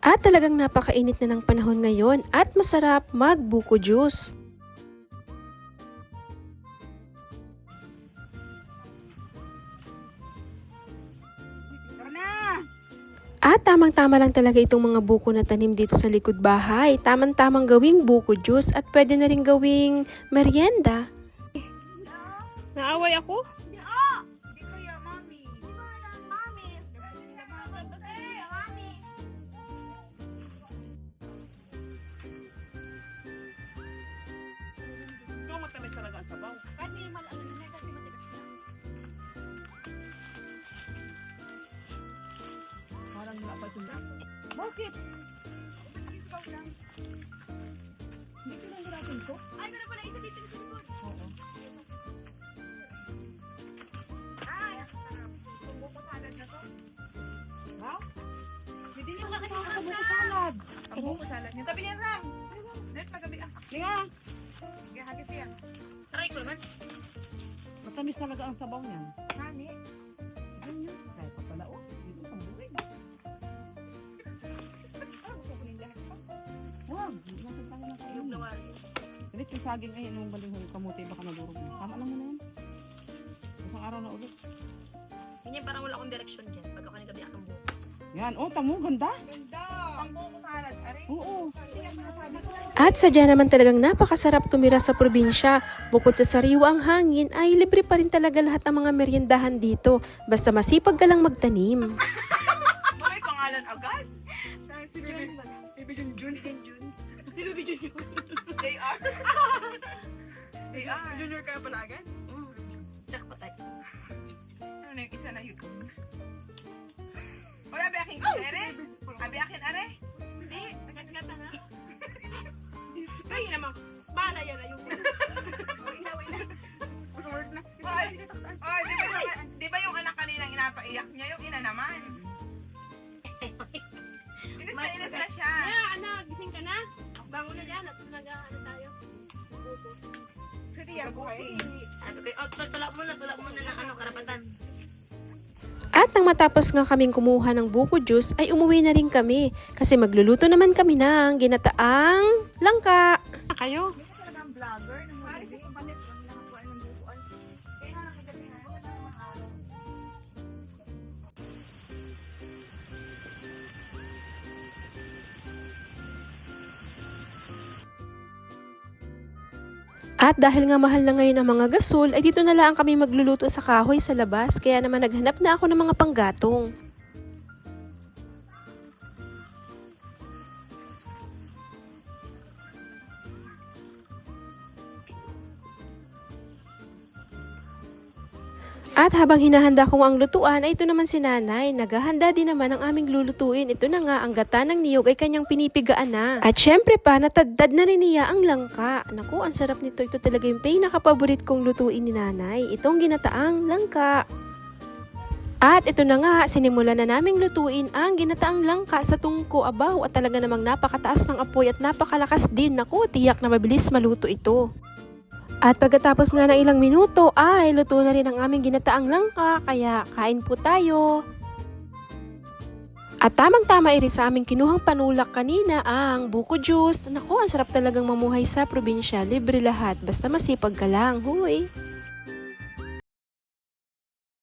At talagang napakainit na ng panahon ngayon at masarap mag-buko juice. At tamang-tama lang talaga itong mga buko na tanim dito sa likod bahay. Tamang-tamang gawing buko juice at pwede na rin gawing merienda. Naaway ako? Ikaw matamis talaga ang sabaw. Parang dapat yung... Bakit? Dito lang giratin ko? Ay, meron pala isa dito sa likod. Oo. Ay, ang buko salad na to. Wow? Hindi niyo makakita Ang ng buko salad. Ang buko salad niya. Tabi niyan, Ram. Dito, paggabi. Linga! Sige, hagis yan. Try ko naman. Matamis talaga ang sabaw niyan. Nani? Kaya pa pala, oh. Dito ang buhay. Parang gusto ko yung lahat pa. Wag! Nasasang na Yung kayo. nawari. Ganit yung saging ay nung baling kamuti baka nadurog mo. Tama lang mo na yan. Isang araw na ulit. Ganyan, parang wala akong direksyon dyan. Pag ako nagabi akong buko. Yan, oh, tamo, ganda. Ganda! Ang buko salad. Aray. Oo. At sadya naman talagang napakasarap tumira sa probinsya. Bukod sa sariwa ang hangin ay libre pa rin talaga lahat ng mga meriendahan dito. Basta masipag ka lang magtanim. May pangalan agad. Si Jun. Baby Jun Jun. Si Baby Jun Jun. JR. JR. Junior kaya pala agad? Jack patay. Ano na yung isa na yun? Wala ba aking are? Abi akin are? Hindi, nagagata na. Kaya naman, bala yan na yung inaway na. Word na. Oh, di ba yung anak kaninang inapaiyak niya? Yung ina naman. Inis na siya. Kaya, anak, gising ka na. Bangon na dyan at nag-ano tayo. Kasi ako ay. Tulak mo na ng ano, karapatan. At nang matapos nga kaming kumuha ng buko juice ay umuwi na rin kami. Kasi magluluto naman kami ng ginataang langka. Kayo? Hindi ka talagang vlogger. Nang marami yung palit. Ang nakakuha ng bukuan. Kaya nga nakagabi na. Wala na mga araw. At dahil nga mahal na ngayon ang mga gasol, ay dito na lang kami magluluto sa kahoy sa labas. Kaya naman naghanap na ako ng mga panggatong. At habang hinahanda ko ang lutuan, ay ito naman si nanay. Naghahanda din naman ang aming lulutuin. Ito na nga, ang gata ng niyog ay kanyang pinipigaan na. At syempre pa, natadad na rin niya ang langka. Naku, ang sarap nito. Ito talaga yung pinakapaborit kong lutuin ni nanay. Itong ginataang langka. At ito na nga, sinimula na naming lutuin ang ginataang langka sa tungko abaw. At talaga namang napakataas ng apoy at napakalakas din. Naku, tiyak na mabilis maluto ito. At pagkatapos nga ng ilang minuto ay luto na rin ang aming ginataang langka, kaya kain po tayo. At tamang-tama rin sa aming kinuhang panulak kanina ang buko juice. Naku, ang sarap talagang mamuhay sa probinsya, libre lahat, basta masipag ka lang, huy!